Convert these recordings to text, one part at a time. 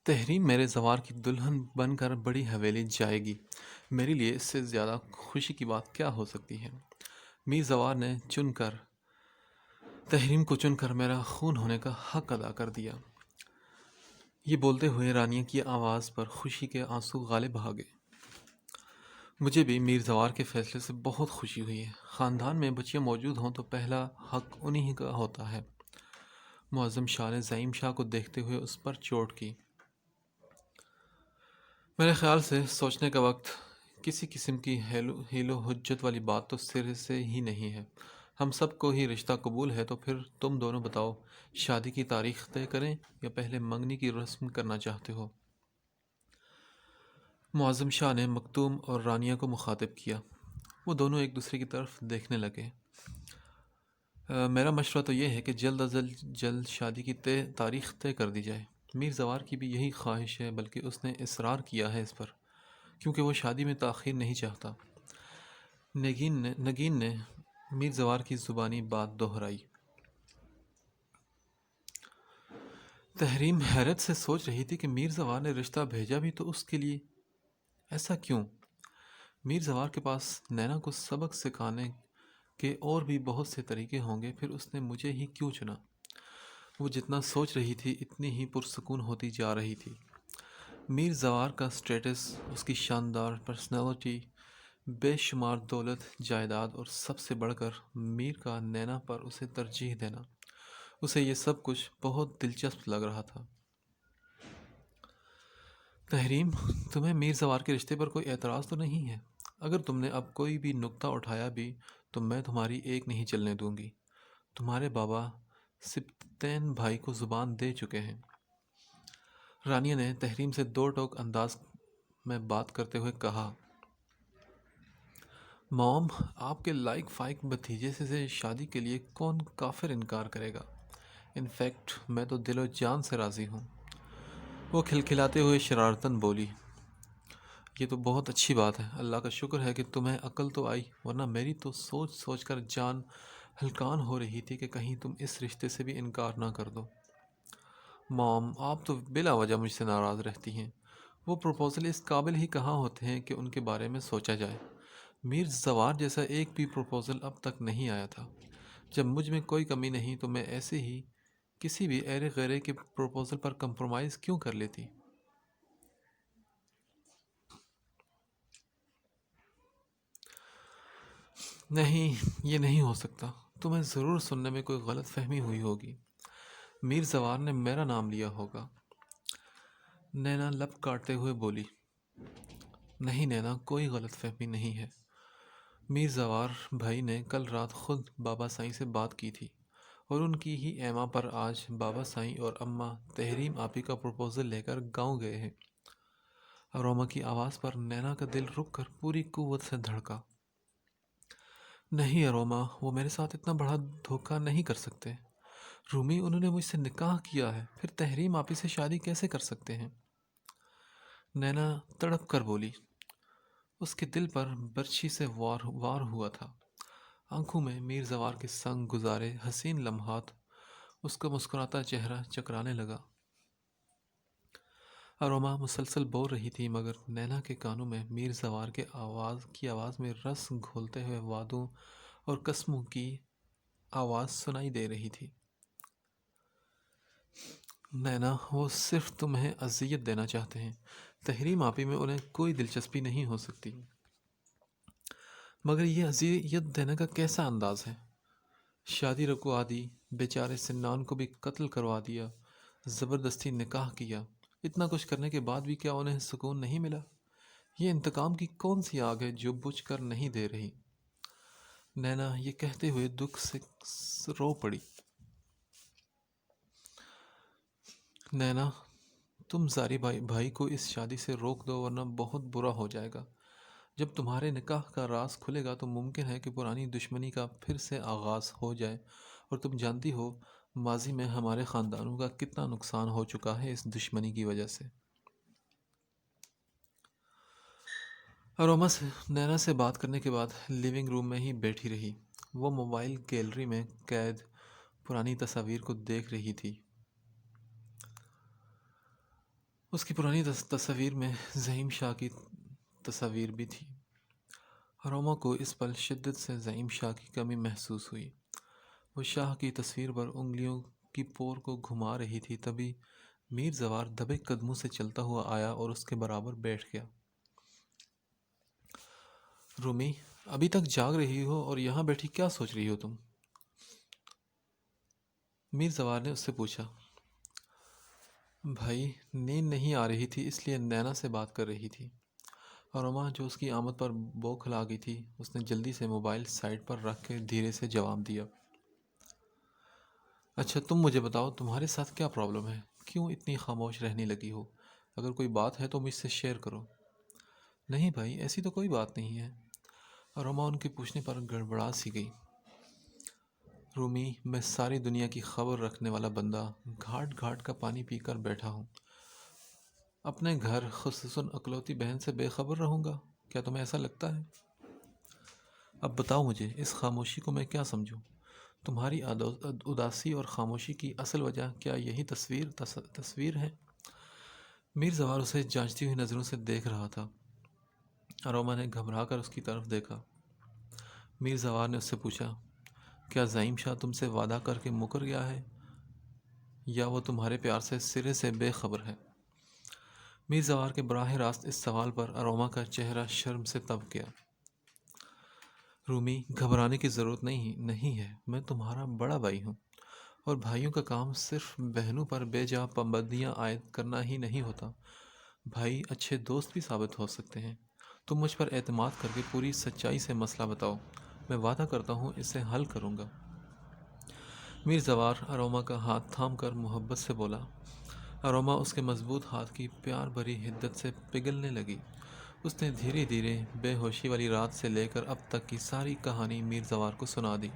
تحریم میرے زوار کی دلہن بن کر بڑی حویلی جائے گی۔ میرے لیے اس سے زیادہ خوشی کی بات کیا ہو سکتی ہے؟ میر زوار نے تحریم کو چن کر میرا خون ہونے کا حق ادا کر دیا۔ یہ بولتے ہوئے رانیہ کی آواز پر خوشی کے آنسو غالب آ گئے۔ مجھے بھی میر زوار کے فیصلے سے بہت خوشی ہوئی ہے۔ خاندان میں بچیاں موجود ہوں تو پہلا حق انہی کا ہوتا ہے۔ معظم شاہ نے زعیم شاہ کو دیکھتے ہوئے اس پر چوٹ کی۔ میرے خیال سے سوچنے کا وقت کسی قسم کی حیل و حجت والی بات تو سر سے ہی نہیں ہے۔ ہم سب کو ہی رشتہ قبول ہے، تو پھر تم دونوں بتاؤ، شادی کی تاریخ طے کریں یا پہلے منگنی کی رسم کرنا چاہتے ہو؟ معظم شاہ نے مکتوم اور رانیہ کو مخاطب کیا۔ وہ دونوں ایک دوسرے کی طرف دیکھنے لگے۔ میرا مشورہ تو یہ ہے کہ جلد از جلد شادی کی تاریخ طے کر دی جائے۔ میر زوار کی بھی یہی خواہش ہے، بلکہ اس نے اصرار کیا ہے اس پر، کیونکہ وہ شادی میں تاخیر نہیں چاہتا۔ نگین نے میر زوار کی زبانی بات دہرائی۔ تحریم حیرت سے سوچ رہی تھی کہ میر زوار نے رشتہ بھیجا بھی تو اس کے لیے ایسا کیوں؟ میر زوار کے پاس نینا کو سبق سکھانے کے اور بھی بہت سے طریقے ہوں گے، پھر اس نے مجھے ہی کیوں چنا؟ وہ جتنا سوچ رہی تھی اتنی ہی پرسکون ہوتی جا رہی تھی۔ میر زوار کا سٹیٹس، اس کی شاندار پرسنالٹی، بے شمار دولت جائیداد اور سب سے بڑھ کر میر کا نینا پر اسے ترجیح دینا، اسے یہ سب کچھ بہت دلچسپ لگ رہا تھا۔ تحریم، تمہیں میر زوار کے رشتے پر کوئی اعتراض تو نہیں ہے؟ اگر تم نے اب کوئی بھی نکتہ اٹھایا بھی تو میں تمہاری ایک نہیں چلنے دوں گی۔ تمہارے بابا سبطین بھائی کو زبان دے چکے ہیں۔ رانیہ نے تحریم سے دو ٹوک انداز میں بات کرتے ہوئے کہا۔ موم، آپ کے لائق فائق بھتیجے سے شادی کے لیے کون کافر انکار کرے گا؟ انفیکٹ میں تو دل و جان سے راضی ہوں۔ وہ کھلکھلاتے ہوئے شرارتاً بولی۔ یہ تو بہت اچھی بات ہے، اللہ کا شکر ہے کہ تمہیں عقل تو آئی، ورنہ میری تو سوچ سوچ کر جان ہلکان ہو رہی تھی کہ کہیں تم اس رشتے سے بھی انکار نہ کر دو۔ موم، آپ تو بلا وجہ مجھ سے ناراض رہتی ہیں۔ وہ پروپوزل اس قابل ہی کہاں ہوتے ہیں کہ ان کے بارے میں سوچا جائے۔ میر زوار جیسا ایک بھی پروپوزل اب تک نہیں آیا تھا۔ جب مجھ میں کوئی کمی نہیں تو میں ایسے ہی کسی بھی ایرے غیرے کے پروپوزل پر کمپرومائز کیوں کر لیتی؟ نہیں، یہ نہیں ہو سکتا۔ تمہیں ضرور سننے میں کوئی غلط فہمی ہوئی ہوگی۔ میر زوار نے میرا نام لیا ہوگا۔ نینا لب کاٹتے ہوئے بولی۔ نہیں نینا، کوئی غلط فہمی نہیں ہے۔ میر زوار بھائی نے کل رات خود بابا سائیں سے بات کی تھی، اور ان کی ہی ایما پر آج بابا سائیں اور اماں تحریم آپی کا پروپوزل لے کر گاؤں گئے ہیں۔ اروما کی آواز پر نینا کا دل رک کر پوری قوت سے دھڑکا۔ نہیں اروما، وہ میرے ساتھ اتنا بڑا دھوکہ نہیں کر سکتے۔ رومی، انہوں نے مجھ سے نکاح کیا ہے، پھر تحریم آپی سے شادی کیسے کر سکتے ہیں؟ نینا تڑپ کر بولی۔ اس کے دل پر برچھی سے وار ہوا تھا۔ آنکھوں میں میر زوار کے سنگ گزارے حسین لمحات، اس کا مسکراتا چہرہ چکرانے لگا۔ اروما مسلسل بول رہی تھی، مگر نینا کے کانوں میں میر زوار کے آواز میں رس گھولتے ہوئے وعدوں اور قسموں کی آواز سنائی دے رہی تھی۔ نینا، وہ صرف تمہیں اذیت دینا چاہتے ہیں۔ تحریم آپی میں انہیں کوئی دلچسپی نہیں ہو سکتی۔ مگر یہ اذیت دینے کا کیسا انداز ہے؟ شادی رکوا دی، بیچارے سنان کو بھی قتل کروا دیا، زبردستی نکاح کیا، اتنا کچھ کرنے کے بعد بھی کیا انہیں سکون نہیں ملا؟ یہ انتقام کی کون سی آگ ہے جو بجھ کر نہیں دے رہی؟ نینا یہ کہتے ہوئے دکھ سے رو پڑی۔ نینا، تم زاری بھائی کو اس شادی سے روک دو، ورنہ بہت برا ہو جائے گا۔ جب تمہارے نکاح کا راز کھلے گا تو ممکن ہے کہ پرانی دشمنی کا پھر سے آغاز ہو جائے، اور تم جانتی ہو ماضی میں ہمارے خاندانوں کا کتنا نقصان ہو چکا ہے اس دشمنی کی وجہ سے۔ اروما سے نینا سے بات کرنے کے بعد لیونگ روم میں ہی بیٹھی رہی۔ وہ موبائل گیلری میں قید پرانی تصاویر کو دیکھ رہی تھی۔ اس کی پرانی تصاویر میں زعیم شاہ کی تصاویر بھی تھی۔ اروما کو اس پل شدت سے زعیم شاہ کی کمی محسوس ہوئی۔ وہ شاہ کی تصویر پر انگلیوں کی پور کو گھما رہی تھی، تبھی میر زوار دبے قدموں سے چلتا ہوا آیا اور اس کے برابر بیٹھ گیا۔ رومی، ابھی تک جاگ رہی ہو اور یہاں بیٹھی کیا سوچ رہی ہو تم؟ میر زوار نے اس سے پوچھا۔ بھائی، نیند نہیں آ رہی تھی اس لیے نینا سے بات کر رہی تھی۔ اروما، جو اس کی آمد پر بوکھل آ گئی تھی، اس نے جلدی سے موبائل سائڈ پر رکھ کے دھیرے سے جواب دیا۔ اچھا، تم مجھے بتاؤ، تمہارے ساتھ کیا پرابلم ہے؟ کیوں اتنی خاموش رہنے لگی ہو؟ اگر کوئی بات ہے تو مجھ سے شیئر کرو۔ نہیں بھائی، ایسی تو کوئی بات نہیں ہے۔ اروما ان کے پوچھنے پر گڑبڑا سی گئی۔ رومی، میں ساری دنیا کی خبر رکھنے والا بندہ گھاٹ گھاٹ کا پانی پی کر بیٹھا ہوں۔ اپنے گھر، خصوصاً اکلوتی بہن سے بے خبر رہوں گا؟ کیا تمہیں ایسا لگتا ہے؟ اب بتاؤ مجھے، اس خاموشی کو میں کیا سمجھوں؟ تمہاری اداسی اور خاموشی کی اصل وجہ کیا یہی تصویر ہے؟ میر زوار اسے جانچتی ہوئی نظروں سے دیکھ رہا تھا۔ اروما نے گھبرا کر اس کی طرف دیکھا۔ میر زوار نے اس سے پوچھا، کیا زعیم شاہ تم سے وعدہ کر کے مکر گیا ہے یا وہ تمہارے پیار سے سرے سے بے خبر ہے؟ میر زوار کے براہ راست اس سوال پر اروما کا چہرہ شرم سے تب گیا۔ رومی، گھبرانے کی ضرورت نہیں ہے، میں تمہارا بڑا بھائی ہوں، اور بھائیوں کا کام صرف بہنوں پر بے جا پابندیاں عائد کرنا ہی نہیں ہوتا۔ بھائی اچھے دوست بھی ثابت ہو سکتے ہیں۔ تم مجھ پر اعتماد کر کے پوری سچائی سے مسئلہ بتاؤ، میں وعدہ کرتا ہوں اسے حل کروں گا۔ میر زوار اروما کا ہاتھ تھام کر محبت سے بولا۔ اروما اس کے مضبوط ہاتھ کی پیار بھری حدت سے پگھلنے لگی۔ اس نے دھیرے دھیرے بے ہوشی والی رات سے لے کر اب تک کی ساری کہانی میر زوار کو سنا دی۔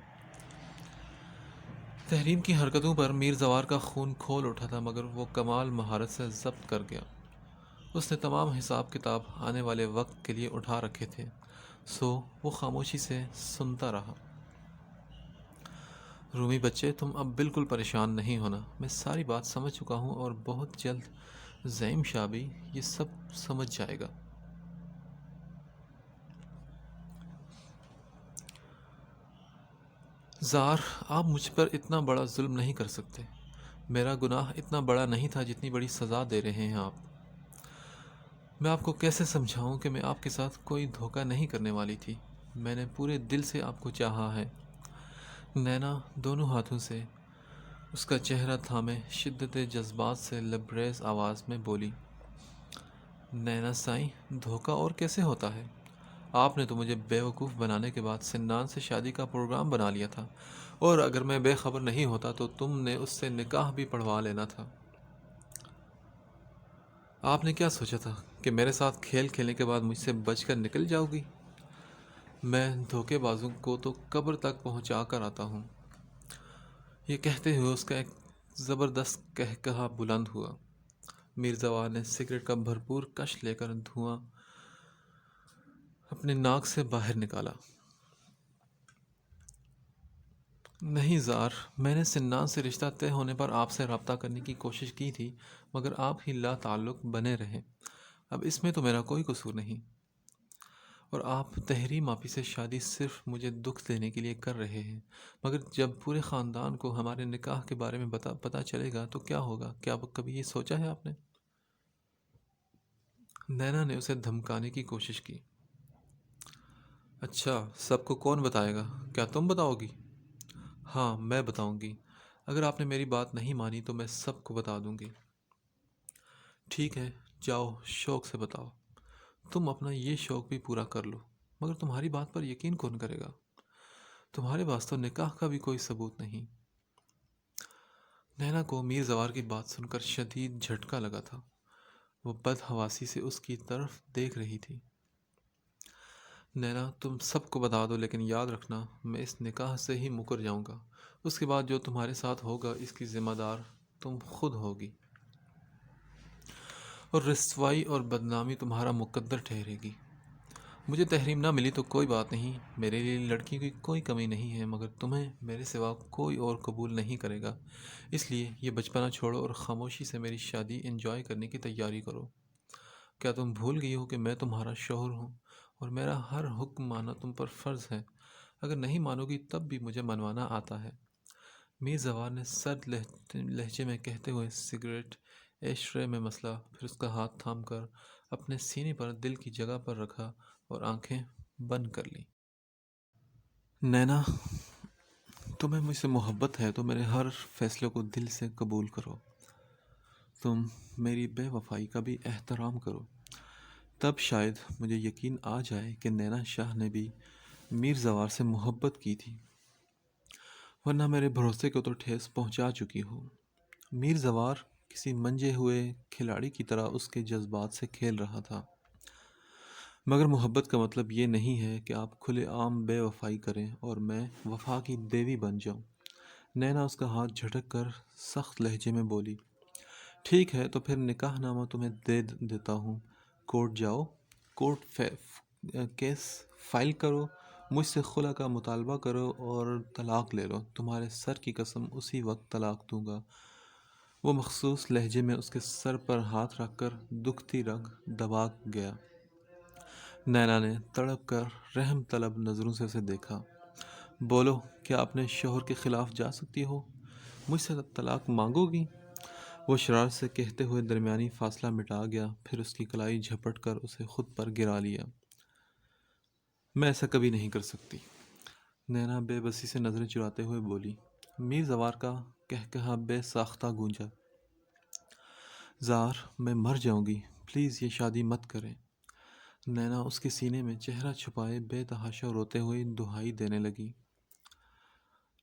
تحریم کی حرکتوں پر میر زوار کا خون کھول اٹھا تھا، مگر وہ کمال مہارت سے ضبط کر گیا۔ اس نے تمام حساب کتاب آنے والے وقت کے لیے اٹھا رکھے تھے، سو وہ خاموشی سے سنتا رہا۔ رومی بچے، تم اب بالکل پریشان نہیں ہونا، میں ساری بات سمجھ چکا ہوں اور بہت جلد زعیم شاہ بھی یہ سب سمجھ جائے گا۔ زار، آپ مجھ پر اتنا بڑا ظلم نہیں کر سکتے۔ میرا گناہ اتنا بڑا نہیں تھا جتنی بڑی سزا دے رہے ہیں آپ۔ میں آپ کو کیسے سمجھاؤں کہ میں آپ کے ساتھ کوئی دھوکہ نہیں کرنے والی تھی۔ میں نے پورے دل سے آپ کو چاہا ہے۔ نینا دونوں ہاتھوں سے اس کا چہرہ تھامے شدت جذبات سے لبریز آواز میں بولی۔ نینا سائیں، دھوکہ اور کیسے ہوتا ہے؟ آپ نے تو مجھے بیوقوف بنانے کے بعد سنان سے شادی کا پروگرام بنا لیا تھا، اور اگر میں بے خبر نہیں ہوتا تو تم نے اس سے نکاح بھی پڑھوا لینا تھا۔ آپ نے کیا سوچا تھا کہ میرے ساتھ کھیل کھیلنے کے بعد مجھ سے بچ کر نکل جاؤ گی؟ میں دھوکے بازوں کو تو قبر تک پہنچا کر آتا ہوں۔ یہ کہتے ہوئے اس کا ایک زبردست قہقہا بلند ہوا۔ میر زوار نے سگریٹ کا بھرپور کش لے کر دھواں اپنے ناک سے باہر نکالا۔ نہیں زار، میں نے سنان سے رشتہ طے ہونے پر آپ سے رابطہ کرنے کی کوشش کی تھی، مگر آپ ہی لا تعلق بنے رہے۔ اب اس میں تو میرا کوئی قصور نہیں، اور آپ تحریم آپی سے شادی صرف مجھے دکھ دینے کے لیے کر رہے ہیں۔ مگر جب پورے خاندان کو ہمارے نکاح کے بارے میں پتہ چلے گا تو کیا ہوگا؟ کیا کبھی یہ سوچا ہے آپ نے؟ نینا نے اسے دھمکانے کی کوشش کی۔ اچھا، سب کو کون بتائے گا؟ کیا تم بتاؤ گی؟ ہاں، میں بتاؤں گی۔ اگر آپ نے میری بات نہیں مانی تو میں سب کو بتا دوں گی۔ ٹھیک ہے، جاؤ شوق سے بتاؤ۔ تم اپنا یہ شوق بھی پورا کر لو، مگر تمہاری بات پر یقین کون کرے گا؟ تمہارے پاس تو نکاح کا بھی کوئی ثبوت نہیں۔ نینا کو میر زوار کی بات سن کر شدید جھٹکا لگا تھا۔ وہ بدحواسی سے اس کی طرف دیکھ رہی تھی۔ نینا، تم سب کو بتا دو، لیکن یاد رکھنا میں اس نکاح سے ہی مکر جاؤں گا۔ اس کے بعد جو تمہارے ساتھ ہوگا اس کی ذمہ دار تم خود ہوگی، اور رسوائی اور بدنامی تمہارا مقدر ٹھہرے گی۔ مجھے تحریم نہ ملی تو کوئی بات نہیں، میرے لیے لڑکی کی کوئی کمی نہیں ہے، مگر تمہیں میرے سوا کوئی اور قبول نہیں کرے گا، اس لیے یہ بچپنا چھوڑو اور خاموشی سے میری شادی انجوائے کرنے کی تیاری کرو۔ کیا تم بھول گئی ہو کہ میں تمہارا شوہر ہوں اور میرا ہر حکم ماننا تم پر فرض ہے؟ اگر نہیں مانو گی تب بھی مجھے منوانا آتا ہے۔ میر زوار نے سرد لہجے میں کہتے ہوئے سگریٹ ایش ٹرے میں مسلا، پھر اس کا ہاتھ تھام کر اپنے سینے پر دل کی جگہ پر رکھا اور آنکھیں بند کر لیں۔ نینا، تمہیں مجھ سے محبت ہے تو میرے ہر فیصلے کو دل سے قبول کرو۔ تم میری بے وفائی کا بھی احترام کرو، تب شاید مجھے یقین آ جائے کہ نینا شاہ نے بھی میر زوار سے محبت کی تھی، ورنہ میرے بھروسے کو تو ٹھیس پہنچا چکی ہو۔ میر زوار کسی منجے ہوئے کھلاڑی کی طرح اس کے جذبات سے کھیل رہا تھا، مگر محبت کا مطلب یہ نہیں ہے کہ آپ کھلے عام بے وفائی کریں اور میں وفا کی دیوی بن جاؤں۔ نینا اس کا ہاتھ جھٹک کر سخت لہجے میں بولی، ٹھیک ہے تو پھر نکاح نامہ تمہیں دے دیتا ہوں، کورٹ جاؤ، کیس فائل کرو، مجھ سے خلا کا مطالبہ کرو اور طلاق لے لو، تمہارے سر کی قسم اسی وقت طلاق دوں گا۔ وہ مخصوص لہجے میں اس کے سر پر ہاتھ رکھ کر دکھتی رگ دبا گیا۔ نینا نے تڑپ کر رحم طلب نظروں سے اسے دیکھا۔ بولو، کیا اپنے شوہر کے خلاف جا سکتی ہو؟ مجھ سے طلاق مانگو گی؟ وہ شرارت سے کہتے ہوئے درمیانی فاصلہ مٹا گیا، پھر اس کی کلائی جھپٹ کر اسے خود پر گرا لیا۔ میں ایسا کبھی نہیں کر سکتی، نینا بے بسی سے نظریں چراتے ہوئے بولی۔ میر زوار کا کہا بے ساختہ گونجا، زار، میں مر جاؤں گی، پلیز یہ شادی مت کریں۔ نینا اس کے سینے میں چہرہ چھپائے بے تحاشا روتے ہوئے دہائی دینے لگی۔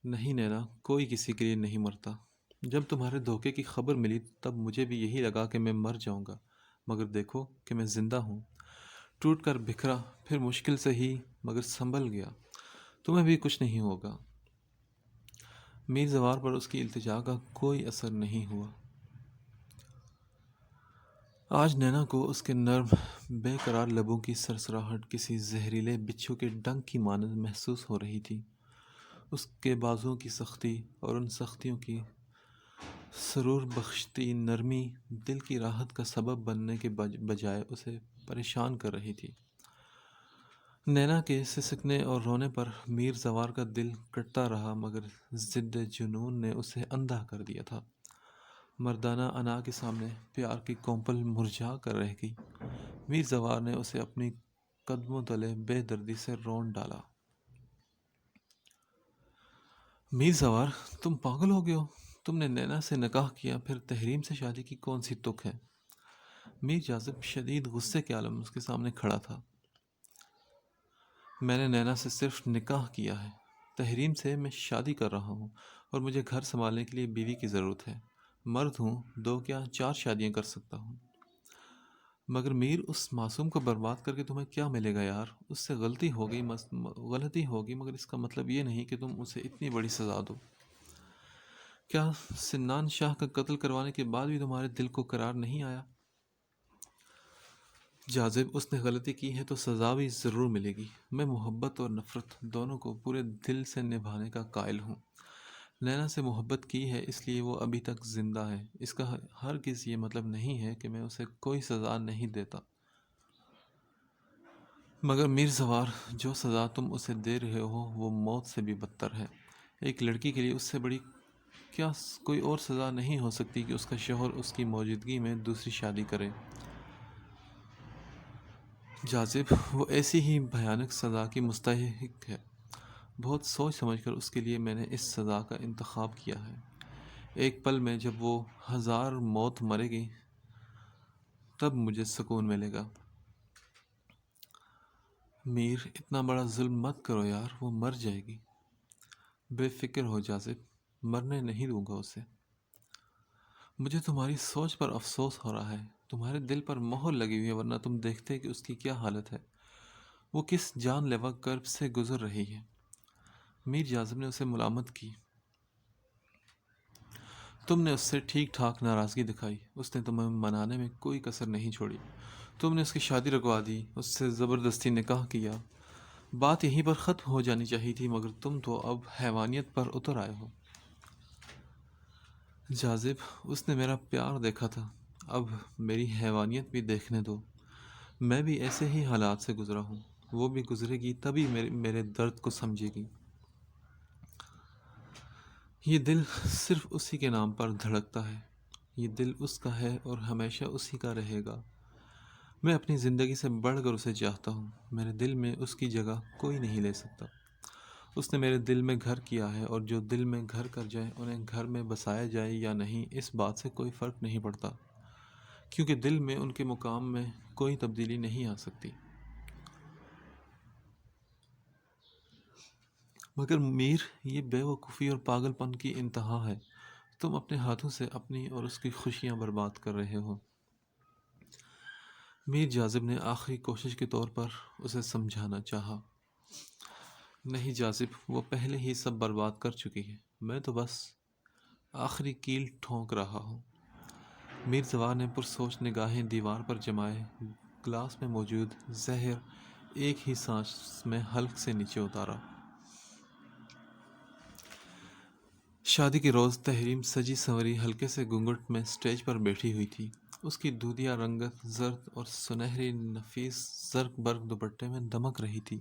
نہیں نینا، کوئی کسی کے لیے نہیں مرتا۔ جب تمہارے دھوکے کی خبر ملی تب مجھے بھی یہی لگا کہ میں مر جاؤں گا، مگر دیکھو کہ میں زندہ ہوں، ٹوٹ کر بکھرا، پھر مشکل سے ہی مگر سنبھل گیا۔ تمہیں بھی کچھ نہیں ہوگا۔ میر زوار پر اس کی التجا کا کوئی اثر نہیں ہوا۔ آج نینا کو اس کے نرم بے قرار لبوں کی سرسراہٹ کسی زہریلے بچھو کے ڈنک کی مانند محسوس ہو رہی تھی۔ اس کے بازوؤں کی سختی اور ان سختیوں کی سرور بخشتی نرمی دل کی راحت کا سبب بننے کے بجائے اسے پریشان کر رہی تھی۔ نینا کے سسکنے اور رونے پر میر زوار کا دل کٹتا رہا، مگر ضد جنون نے اسے اندھا کر دیا تھا۔ مردانہ انا کے سامنے پیار کی کومپل مرجھا کر رہ گئی۔ میر زوار نے اسے اپنی قدموں تلے بے دردی سے رون ڈالا۔ میر زوار، تم پاگل ہو گئے ہو؟ تم نے نینا سے نکاح کیا، پھر تحریم سے شادی کی کون سی تک ہے؟ میر جاذب شدید غصے کے عالم اس کے سامنے کھڑا تھا۔ میں نے نینا سے صرف نکاح کیا ہے، تحریم سے میں شادی کر رہا ہوں اور مجھے گھر سنبھالنے کے لیے بیوی کی ضرورت ہے۔ مرد ہوں، 2 کیا 4 شادیاں کر سکتا ہوں۔ مگر میر، اس معصوم کو برباد کر کے تمہیں کیا ملے گا یار؟ اس سے غلطی ہوگی مگر اس کا مطلب یہ نہیں کہ تم اسے اتنی بڑی سزا دو۔ کیا سنان شاہ کا قتل کروانے کے بعد بھی تمہارے دل کو قرار نہیں آیا؟ جاذب، اس نے غلطی کی ہے تو سزا بھی ضرور ملے گی۔ میں محبت اور نفرت دونوں کو پورے دل سے نبھانے کا قائل ہوں۔ نینا سے محبت کی ہے اس لیے وہ ابھی تک زندہ ہے، اس کا ہرگز یہ مطلب نہیں ہے کہ میں اسے کوئی سزا نہیں دیتا۔ مگر میر زوار، جو سزا تم اسے دے رہے ہو وہ موت سے بھی بدتر ہے۔ ایک لڑکی کے لیے اس سے بڑی کیا کوئی اور سزا نہیں ہو سکتی کہ اس کا شوہر اس کی موجودگی میں دوسری شادی کرے۔ جاذب، وہ ایسی ہی بھیانک سزا کی مستحق ہے۔ بہت سوچ سمجھ کر اس کے لیے میں نے اس سزا کا انتخاب کیا ہے۔ ایک پل میں جب وہ 1000 موت مرے گی تب مجھے سکون ملے گا۔ میر، اتنا بڑا ظلم مت کرو یار، وہ مر جائے گی۔ بے فکر ہو جاذب، مرنے نہیں دوں گا اسے۔ مجھے تمہاری سوچ پر افسوس ہو رہا ہے، تمہارے دل پر مہر لگی ہوئی ہے، ورنہ تم دیکھتے کہ اس کی کیا حالت ہے، وہ کس جان لیوا کرب سے گزر رہی ہے۔ میر جاذب نے اسے ملامت کی۔ تم نے اس سے ٹھیک ٹھاک ناراضگی دکھائی، اس نے تمہیں منانے میں کوئی کسر نہیں چھوڑی، تم نے اس کی شادی رکوا دی، اس سے زبردستی نکاح کیا۔ بات یہیں پر ختم ہو جانی چاہیے تھی، مگر تم تو اب حیوانیت پر اتر آئے ہو۔ جاذب، اس نے میرا پیار دیکھا تھا، اب میری حیوانیت بھی دیکھنے دو۔ میں بھی ایسے ہی حالات سے گزرا ہوں، وہ بھی گزرے گی تبھی میرے درد کو سمجھے گی۔ یہ دل صرف اسی کے نام پر دھڑکتا ہے، یہ دل اس کا ہے اور ہمیشہ اسی کا رہے گا۔ میں اپنی زندگی سے بڑھ کر اسے چاہتا ہوں، میرے دل میں اس کی جگہ کوئی نہیں لے سکتا۔ اس نے میرے دل میں گھر کیا ہے، اور جو دل میں گھر کر جائے انہیں گھر میں بسایا جائے یا نہیں، اس بات سے کوئی فرق نہیں پڑتا، کیونکہ دل میں ان کے مقام میں کوئی تبدیلی نہیں آ سکتی۔ مگر میر، یہ بے وقوفی اور پاگل پن کی انتہا ہے، تم اپنے ہاتھوں سے اپنی اور اس کی خوشیاں برباد کر رہے ہو۔ میر جاذب نے آخری کوشش کے طور پر اسے سمجھانا چاہا۔ نہیں جاذب، وہ پہلے ہی سب برباد کر چکی ہے، میں تو بس آخری کیل ٹھونک رہا ہوں۔ میر زوار نے پرسوچ نگاہیں دیوار پر جمائے گلاس میں موجود زہر ایک ہی سانس میں حلق سے نیچے اتارا۔ شادی کے روز تحریم سجی سنوری ہلکے سے گھونگھٹ میں سٹیج پر بیٹھی ہوئی تھی، اس کی دودھیا رنگت زرد اور سنہری نفیس زرق برق دوپٹے میں دمک رہی تھی۔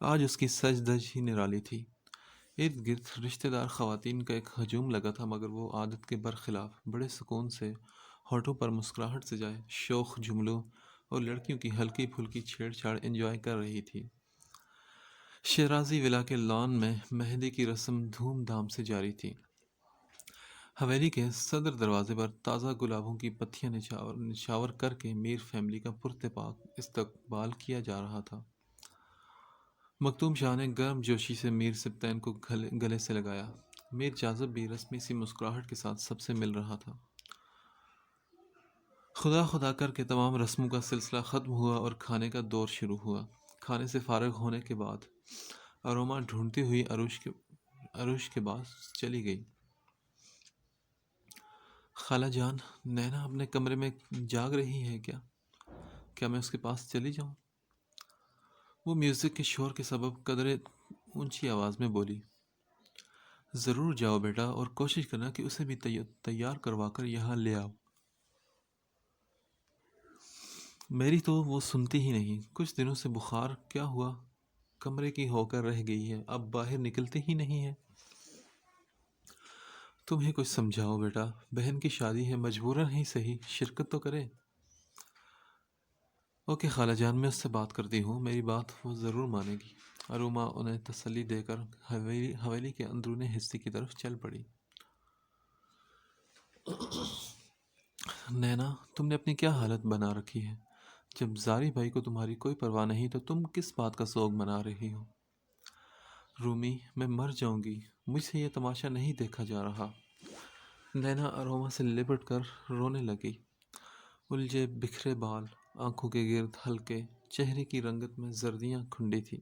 آج اس کی سج دج ہی نرالی تھی، ارد گرد رشتہ دار خواتین کا ایک ہجوم لگا تھا، مگر وہ عادت کے برخلاف بڑے سکون سے ہونٹوں پر مسکراہٹ سے جائے شوخ جملوں اور لڑکیوں کی ہلکی پھلکی چھیڑ چھاڑ انجوائے کر رہی تھی۔ شیرازی ولا کے لان میں مہندی کی رسم دھوم دھام سے جاری تھی۔ حویلی کے صدر دروازے پر تازہ گلابوں کی پتیاں نچھاور کر کے میر فیملی کا پرتپاک استقبال کیا جا رہا تھا۔ مکتوم شاہ نے گرم جوشی سے میر سبطین کو گلے سے لگایا۔ میر جاذب بھی رسمی سی مسکراہٹ کے ساتھ سب سے مل رہا تھا۔ خدا خدا کر کے تمام رسموں کا سلسلہ ختم ہوا اور کھانے کا دور شروع ہوا۔ کھانے سے فارغ ہونے کے بعد اروما ڈھونڈتی ہوئی عروش کے پاس چلی گئی۔ خالہ جان، نینا اپنے کمرے میں جاگ رہی ہے کیا میں اس کے پاس چلی جاؤں؟ وہ میوزک کے شور کے سبب قدرے اونچی آواز میں بولی۔ ضرور جاؤ بیٹا، اور کوشش کرنا کہ اسے بھی تیار کروا کر یہاں لے آؤ۔ میری تو وہ سنتی ہی نہیں، کچھ دنوں سے بخار کیا ہوا کمرے کی ہو کر رہ گئی ہے، اب باہر نکلتی ہی نہیں ہے۔ تمہیں کچھ سمجھاؤ بیٹا، بہن کی شادی ہے، مجبوراً ہی صحیح شرکت تو کرے۔ اوکے خالہ جان، میں اس سے بات کرتی ہوں، میری بات وہ ضرور مانے گی۔ اروما انہیں تسلی دے کر حویلی کے اندرونی حصے کی طرف چل پڑی۔ نینا، تم نے اپنی کیا حالت بنا رکھی ہے؟ جب زاری بھائی کو تمہاری کوئی پرواہ نہیں تو تم کس بات کا ذوق منا رہی ہو؟ رومی، میں مر جاؤں گی، مجھ سے یہ تماشا نہیں دیکھا جا رہا۔ نینا اروما سے لپٹ کر رونے لگی۔ الجھے بکھرے بال، آنکھوں کے گرد ہلکے، چہرے کی رنگت میں زردیاں کھنڈی تھی۔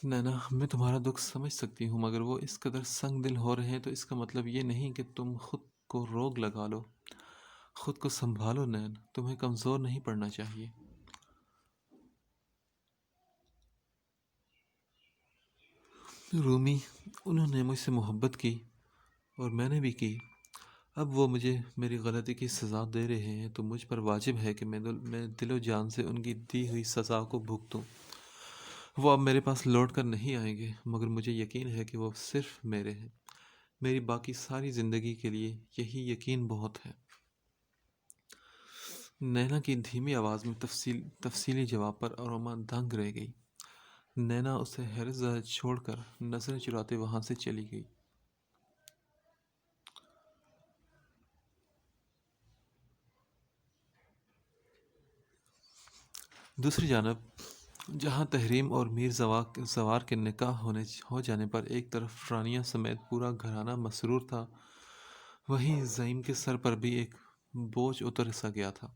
نینا، میں تمہارا دکھ سمجھ سکتی ہوں، مگر وہ اس قدر سنگ دل ہو رہے ہیں تو اس کا مطلب یہ نہیں کہ تم خود کو روگ لگا لو۔ خود کو سنبھالو نین، تمہیں کمزور نہیں پڑنا چاہیے۔ رومی، انہوں نے مجھ سے محبت کی اور میں نے بھی کی، اب وہ مجھے میری غلطی کی سزا دے رہے ہیں تو مجھ پر واجب ہے کہ میں دل و جان سے ان کی دی ہوئی سزا کو بھگتوں۔ وہ اب میرے پاس لوٹ کر نہیں آئیں گے، مگر مجھے یقین ہے کہ وہ صرف میرے ہیں، میری باقی ساری زندگی کے لیے یہی یقین بہت ہے۔ نینا کی دھیمی آواز میں تفصیلی جواب پر اروما دنگ رہ گئی۔ نینا اسے حیرت زدہ چھوڑ کر نظریں چراتے وہاں سے چلی گئی۔ دوسری جانب جہاں تحریم اور میر زوار کے نکاح ہو جانے پر ایک طرف رانیہ سمیت پورا گھرانہ مسرور تھا، وہیں زعیم کے سر پر بھی ایک بوجھ اتر سا گیا تھا،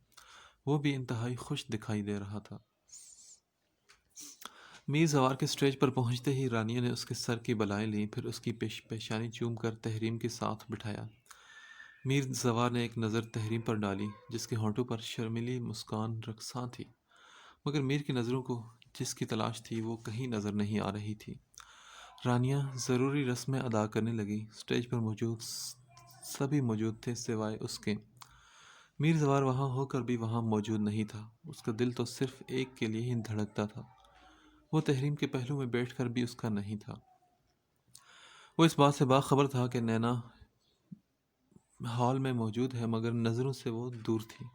وہ بھی انتہائی خوش دکھائی دے رہا تھا۔ میر زوار کے اسٹیج پر پہنچتے ہی رانیہ نے اس کے سر کی بلائیں لیں، پھر اس کی پیشانی چوم کر تحریم کے ساتھ بٹھایا۔ میر زوار نے ایک نظر تحریم پر ڈالی جس کے ہونٹوں پر شرمیلی مسکان رقصاں تھی، مگر میر کی نظروں کو جس کی تلاش تھی وہ کہیں نظر نہیں آ رہی تھی۔ رانیہ ضروری رسمیں ادا کرنے لگی۔ اسٹیج پر موجود سبھی موجود تھے سوائے اس کے۔ میر زوار وہاں ہو کر بھی وہاں موجود نہیں تھا۔ اس کا دل تو صرف ایک کے لیے ہی دھڑکتا تھا، وہ تحریم کے پہلو میں بیٹھ کر بھی اس کا نہیں تھا۔ وہ اس بات سے باخبر تھا کہ نینا ہال میں موجود ہے، مگر نظروں سے وہ دور تھی۔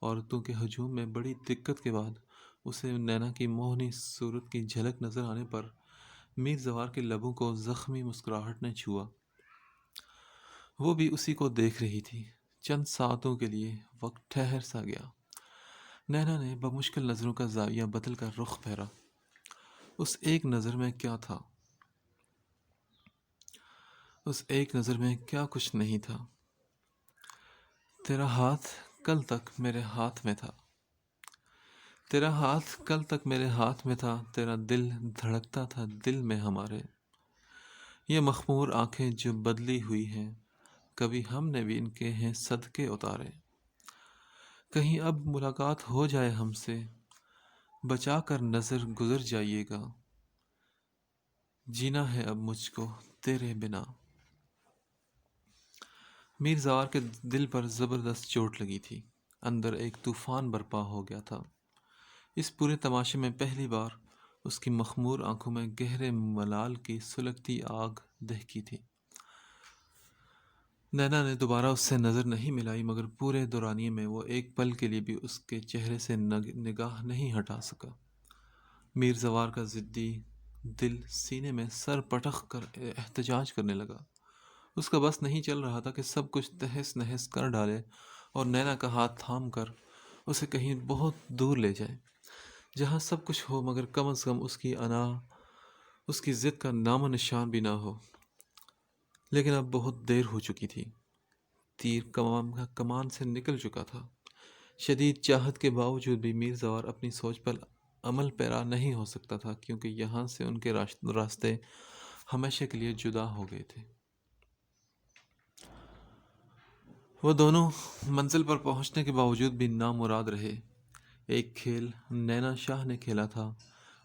عورتوں کے ہجوم میں بڑی دقت کے بعد اسے نینا کی موہنی صورت کی جھلک نظر آنے پر میر زوار کے لبوں کو زخمی مسکراہٹ نے چھوا۔ وہ بھی اسی کو دیکھ رہی تھی۔ چند ساعتوں کے لیے وقت ٹھہر سا گیا۔ نینا نے بمشکل نظروں کا زاویہ بدل کر رخ پھیرا۔ اس ایک نظر میں کیا تھا؟ اس ایک نظر میں کیا کچھ نہیں تھا۔ تیرا ہاتھ کل تک میرے ہاتھ میں تھا، تیرا ہاتھ کل تک میرے ہاتھ میں تھا، تیرا دل دھڑکتا تھا دل میں ہمارے۔ یہ مخمور آنکھیں جو بدلی ہوئی ہیں، کبھی ہم نے بھی ان کے ہیں صدقے اتارے۔ کہیں اب ملاقات ہو جائے ہم سے، بچا کر نظر گزر جائیے گا، جینا ہے اب مجھ کو تیرے بنا۔ میر زوار کے دل پر زبردست چوٹ لگی تھی، اندر ایک طوفان برپا ہو گیا تھا۔ اس پورے تماشے میں پہلی بار اس کی مخمور آنکھوں میں گہرے ملال کی سلگتی آگ دہکی تھی۔ نینا نے دوبارہ اس سے نظر نہیں ملائی، مگر پورے دورانیے میں وہ ایک پل کے لیے بھی اس کے چہرے سے نگاہ نہیں ہٹا سکا۔ میر زوار کا ضدی دل سینے میں سر پٹخ کر احتجاج کرنے لگا۔ اس کا بس نہیں چل رہا تھا کہ سب کچھ تہس نہس کر ڈالے اور نینا کا ہاتھ تھام کر اسے کہیں بہت دور لے جائے، جہاں سب کچھ ہو مگر کم از کم اس کی انا، اس کی ضد کا نام و نشان بھی نہ ہو۔ لیکن اب بہت دیر ہو چکی تھی۔ تیر کمان سے نکل چکا تھا۔ شدید چاہت کے باوجود بھی میر زوار اپنی سوچ پر عمل پیرا نہیں ہو سکتا تھا، کیونکہ یہاں سے ان کے راستے ہمیشہ کے لیے جدا ہو گئے تھے۔ وہ دونوں منزل پر پہنچنے کے باوجود بھی نامراد رہے۔ ایک کھیل نینا شاہ نے کھیلا تھا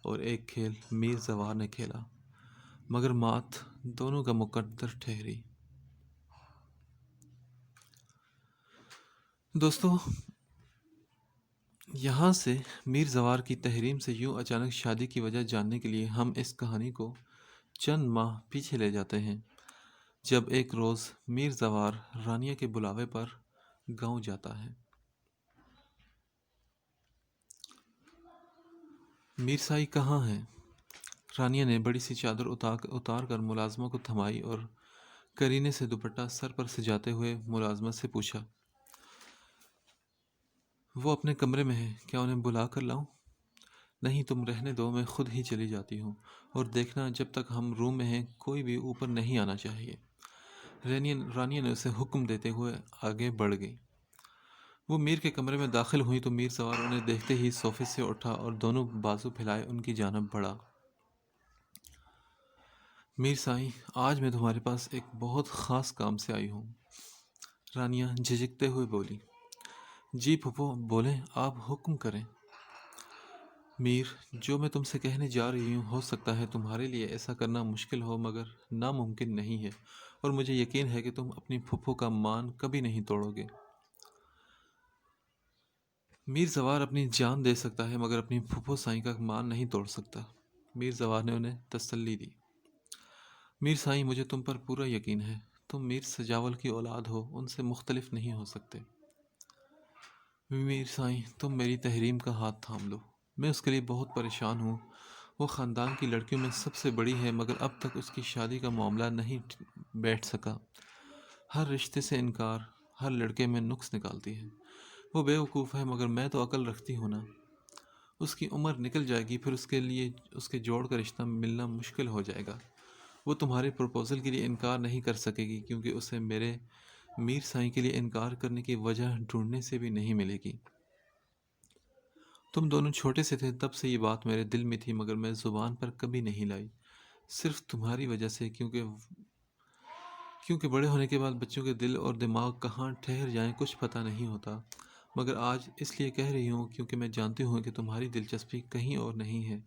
اور ایک کھیل میر زوار نے کھیلا، مگر مات دونوں کا مقدر ٹھہری۔ دوستو، یہاں سے میر زوار کی تحریم سے یوں اچانک شادی کی وجہ جاننے کے لیے ہم اس کہانی کو چند ماہ پیچھے لے جاتے ہیں، جب ایک روز میر زوار رانیہ کے بلاوے پر گاؤں جاتا ہے۔ میر سائی کہاں ہے؟ رانیہ نے بڑی سی چادر اتار کر ملازمہ کو تھمائی اور کرینے سے دوپٹہ سر پر سجاتے ہوئے ملازمہ سے پوچھا، وہ اپنے کمرے میں ہے، کیا انہیں بلا کر لاؤں؟ نہیں، تم رہنے دو، میں خود ہی چلی جاتی ہوں، اور دیکھنا جب تک ہم روم میں ہیں کوئی بھی اوپر نہیں آنا چاہیے۔ رانیہ نے اسے حکم دیتے ہوئے آگے بڑھ گئی۔ وہ میر کے کمرے میں داخل ہوئی تو میر سوار انہیں دیکھتے ہی صوفے سے اٹھا اور دونوں بازو پھیلائے ان کی جانب بڑھا۔ میر سائیں، آج میں تمہارے پاس ایک بہت خاص کام سے آئی ہوں۔ رانیہ جھجکتے ہوئے بولی۔ جی پھپھو، بولیں، آپ حکم کریں۔ میر، جو میں تم سے کہنے جا رہی ہوں، ہو سکتا ہے تمہارے لیے ایسا کرنا مشکل ہو، مگر ناممکن نہیں ہے، اور مجھے یقین ہے کہ تم اپنی پھپھو کا مان کبھی نہیں توڑو گے۔ میر زوار اپنی جان دے سکتا ہے مگر اپنی پھپھو سائیں کا مان نہیں توڑ سکتا۔ میر زوار نے انہیں تسلی دی۔ میر سائیں، مجھے تم پر پورا یقین ہے، تم میر سجاول کی اولاد ہو، ان سے مختلف نہیں ہو سکتے۔ میر سائیں، تم میری تحریم کا ہاتھ تھام لو، میں اس کے لیے بہت پریشان ہوں۔ وہ خاندان کی لڑکیوں میں سب سے بڑی ہے، مگر اب تک اس کی شادی کا معاملہ نہیں بیٹھ سکا۔ ہر رشتے سے انکار ہر لڑکے میں نقص نکالتی ہے۔ وہ بیوقوف ہے، مگر میں تو عقل رکھتی ہوں نا۔ اس کی عمر نکل جائے گی، پھر اس کے لیے اس کے جوڑ کا رشتہ ملنا مشکل ہو جائے گا۔ وہ تمہارے پروپوزل کے لیے انکار نہیں کر سکے گی، کیونکہ اسے میرے میر سائیں کے لیے انکار کرنے کی وجہ ڈھونڈنے سے بھی نہیں ملے گی۔ تم دونوں چھوٹے سے تھے تب سے یہ بات میرے دل میں تھی، مگر میں زبان پر کبھی نہیں لائی، صرف تمہاری وجہ سے، کیونکہ بڑے ہونے کے بعد بچوں کے دل اور دماغ کہاں ٹھہر جائیں کچھ پتہ نہیں ہوتا۔ مگر آج اس لیے کہہ رہی ہوں کیونکہ میں جانتی ہوں کہ تمہاری دلچسپی کہیں اور نہیں ہے۔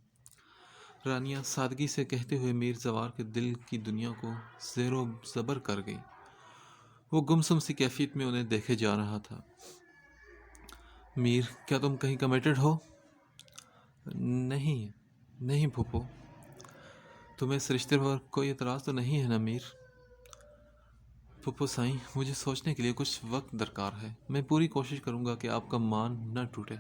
رانیہ سادگی سے کہتے ہوئے میر زوار کے دل کی دنیا کو زیر و زبر کر گئی۔ وہ گمسم سی کیفیت میں انہیں دیکھے جا رہا تھا۔ میر، کیا تم کہیں کمیٹڈ ہو؟ نہیں، نہیں پھوپھو۔ تمہیں اس رشتے پر کوئی اعتراض تو نہیں ہے نا میر؟ پھوپھو سائیں، مجھے سوچنے کے لیے کچھ وقت درکار ہے۔ میں پوری کوشش کروں گا کہ آپ کا مان نہ ٹوٹے۔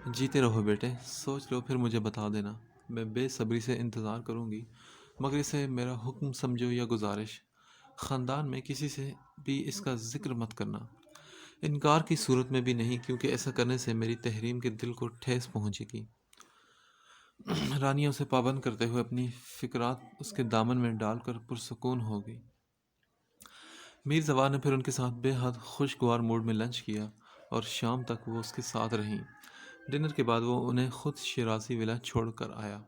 جیتے رہو بیٹے، سوچ لو پھر مجھے بتا دینا۔ میں بے صبری سے انتظار کروں گی، مگر اسے میرا حکم سمجھو یا گزارش، خاندان میں کسی سے بھی اس کا ذکر مت کرنا، انکار کی صورت میں بھی نہیں، کیونکہ ایسا کرنے سے میری تحریم کے دل کو ٹھیس پہنچے گی۔ رانیہ اسے پابند کرتے ہوئے اپنی فکرات اس کے دامن میں ڈال کر پرسکون ہو گئی۔ میر زوار نے پھر ان کے ساتھ بے حد خوشگوار موڈ میں لنچ کیا اور شام تک وہ اس کے ساتھ رہیں۔ ڈنر کے بعد وہ انہیں خود شیرازی ولا چھوڑ کر آیا۔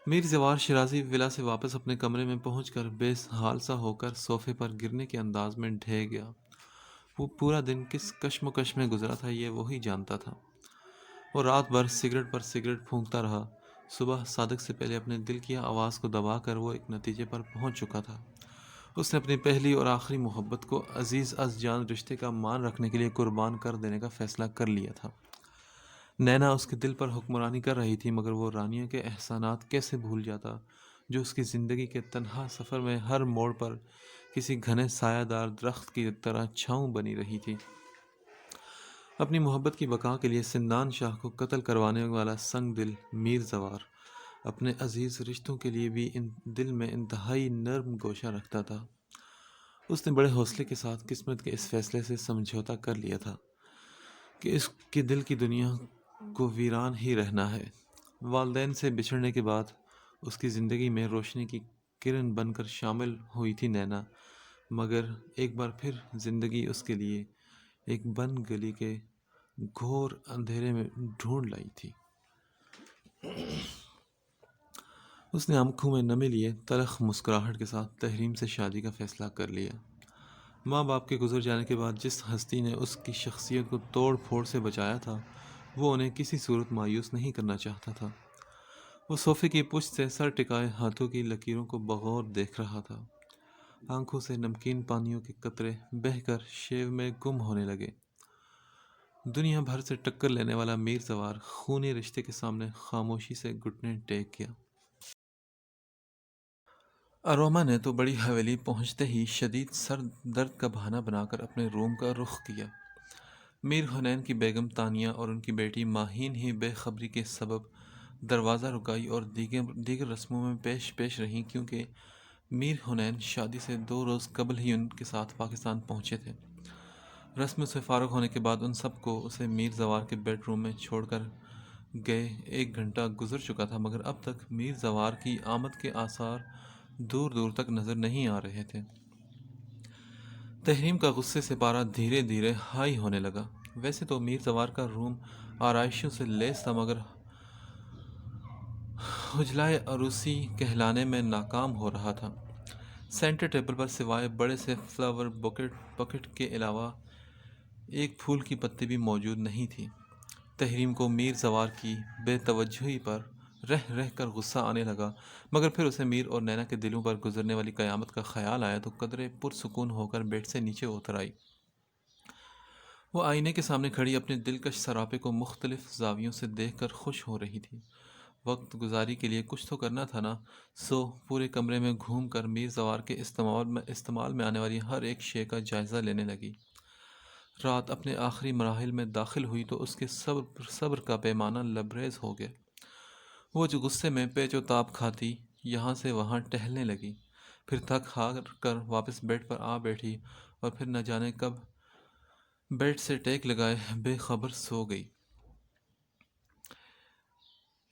میر زوار شیرازی ولا سے واپس اپنے کمرے میں پہنچ کر بے حال سا ہو کر صوفے پر گرنے کے انداز میں ڈھہ گیا۔ وہ پورا دن کس کشمکش میں گزرا تھا یہ وہی جانتا تھا۔ وہ رات بھر سگریٹ پر سگریٹ پھونکتا رہا۔ صبح صادق سے پہلے اپنے دل کی آواز کو دبا کر وہ ایک نتیجے پر پہنچ چکا تھا۔ اس نے اپنی پہلی اور آخری محبت کو عزیز از جان رشتے کا مان رکھنے کے لیے قربان کر دینے کا فیصلہ کر لیا تھا۔ نینا اس کے دل پر حکمرانی کر رہی تھی، مگر وہ رانیہ کے احسانات کیسے بھول جاتا، جو اس کی زندگی کے تنہا سفر میں ہر موڑ پر کسی گھنے سایہ دار درخت کی طرح چھاؤں بنی رہی تھی۔ اپنی محبت کی بقا کے لیے سندان شاہ کو قتل کروانے والا سنگ دل میر زوار اپنے عزیز رشتوں کے لیے بھی دل میں انتہائی نرم گوشہ رکھتا تھا۔ اس نے بڑے حوصلے کے ساتھ قسمت کے اس فیصلے سے سمجھوتا کر لیا تھا کہ اس کے دل کی دنیا کو ویران ہی رہنا ہے۔ والدین سے بچھڑنے کے بعد اس کی زندگی میں روشنی کی کرن بن کر شامل ہوئی تھی نینا، مگر ایک بار پھر زندگی اس کے لیے ایک بند گلی کے گھور اندھیرے میں ڈھونڈ لائی تھی۔ اس نے آنکھوں میں نمی لیے تلخ مسکراہٹ کے ساتھ تحریم سے شادی کا فیصلہ کر لیا۔ ماں باپ کے گزر جانے کے بعد جس ہستی نے اس کی شخصیت کو توڑ پھوڑ سے بچایا تھا، وہ انہیں کسی صورت مایوس نہیں کرنا چاہتا تھا۔ وہ صوفے کی پشت سے سر ٹکائے ہاتھوں کی لکیروں کو بغور دیکھ رہا تھا۔ آنکھوں سے نمکین پانیوں کے قطرے بہہ کر شیو میں گم ہونے لگے۔ دنیا بھر سے ٹکر لینے والا میر زوار خونی رشتے کے سامنے خاموشی سے گھٹنے ٹیک گیا۔ اروما نے تو بڑی حویلی پہنچتے ہی شدید سر درد کا بہانہ بنا کر اپنے روم کا رخ کیا۔ میر حنین کی بیگم تانیہ اور ان کی بیٹی ماہین ہی بے خبری کے سبب دروازہ رکائی اور دیگر رسموں میں پیش رہیں، کیونکہ میر حنین شادی سے 2 روز قبل ہی ان کے ساتھ پاکستان پہنچے تھے۔ رسم سے فارغ ہونے کے بعد ان سب کو اسے میر زوار کے بیڈ روم میں چھوڑ کر گئے 1 گھنٹہ گزر چکا تھا، مگر اب تک میر زوار کی آمد کے آثار دور دور تک نظر نہیں آ رہے تھے۔ تحریم کا غصے سے پارا دھیرے دھیرے ہائی ہونے لگا۔ ویسے تو میر زوار کا روم آرائشوں سے لیس تھا، مگر حجلائے عروسی کہلانے میں ناکام ہو رہا تھا۔ سینٹر ٹیبل پر سوائے بڑے سے فلاور بکٹ کے علاوہ ایک پھول کی پتی بھی موجود نہیں تھی۔ تحریم کو میر زوار کی بے توجہی پر رہ رہ کر غصہ آنے لگا، مگر پھر اسے میر اور نینا کے دلوں پر گزرنے والی قیامت کا خیال آیا تو قدرے پرسکون ہو کر بیڈ سے نیچے اتر آئی۔ وہ آئینے کے سامنے کھڑی اپنے دلکش سراپے کو مختلف زاویوں سے دیکھ کر خوش ہو رہی تھی۔ وقت گزاری کے لیے کچھ تو کرنا تھا نا، سو پورے کمرے میں گھوم کر میر زوار کے استعمال میں آنے والی ہر ایک شے کا جائزہ لینے لگی۔ رات اپنے آخری مراحل میں داخل ہوئی تو اس کے صبر کا پیمانہ لبریز ہو گیا۔ وہ جو غصے میں پیچ و تاب کھاتی یہاں سے وہاں ٹہلنے لگی، پھر تھک ہار کر واپس بیڈ پر آ بیٹھی اور پھر نہ جانے کب بیڈ سے ٹیک لگائے بے خبر سو گئی۔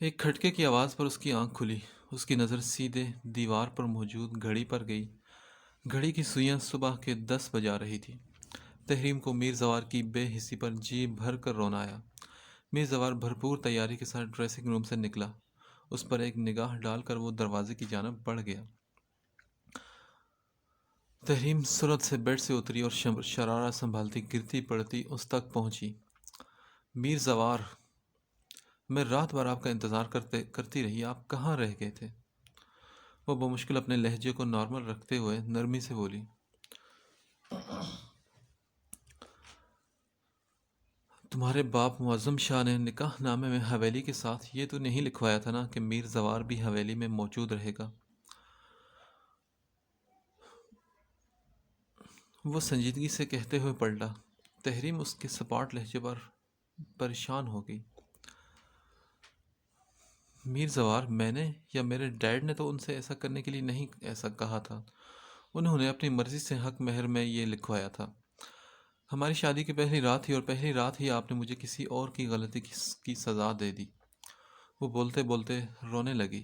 ایک کھٹکے کی آواز پر اس کی آنکھ کھلی۔ اس کی نظر سیدھے دیوار پر موجود گھڑی پر گئی۔ گھڑی کی سوئیاں صبح کے 10 بجا رہی تھی۔ تحریم کو میر زوار کی بے حسی پر جی بھر کر رونا آیا۔ میر زوار بھرپور تیاری کے ساتھ ڈریسنگ روم سے نکلا۔ اس پر ایک نگاہ ڈال کر وہ دروازے کی جانب بڑھ گیا۔ تحریم سرعت سے بیڈ سے اتری اور شرارہ سنبھالتی گرتی پڑتی اس تک پہنچی۔ میر زوار، میں رات بھر آپ کا انتظار کرتی رہی، آپ کہاں رہ گئے تھے؟ وہ بمشکل اپنے لہجے کو نارمل رکھتے ہوئے نرمی سے بولی۔ تمہارے باپ معظم شاہ نے نکاح نامے میں حویلی کے ساتھ یہ تو نہیں لکھوایا تھا نا کہ میر زوار بھی حویلی میں موجود رہے گا؟ وہ سنجیدگی سے کہتے ہوئے پلٹا۔ تحریم اس کے سپاٹ لہجے پر پریشان ہو گئی۔ میر زوار، میں نے یا میرے ڈیڈ نے تو ان سے ایسا کرنے کے لیے نہیں ایسا کہا تھا۔ انہوں نے اپنی مرضی سے حق مہر میں یہ لکھوایا تھا۔ ہماری شادی کی پہلی رات تھی اور پہلی رات ہی آپ نے مجھے کسی اور کی غلطی کی سزا دے دی۔ وہ بولتے بولتے رونے لگی۔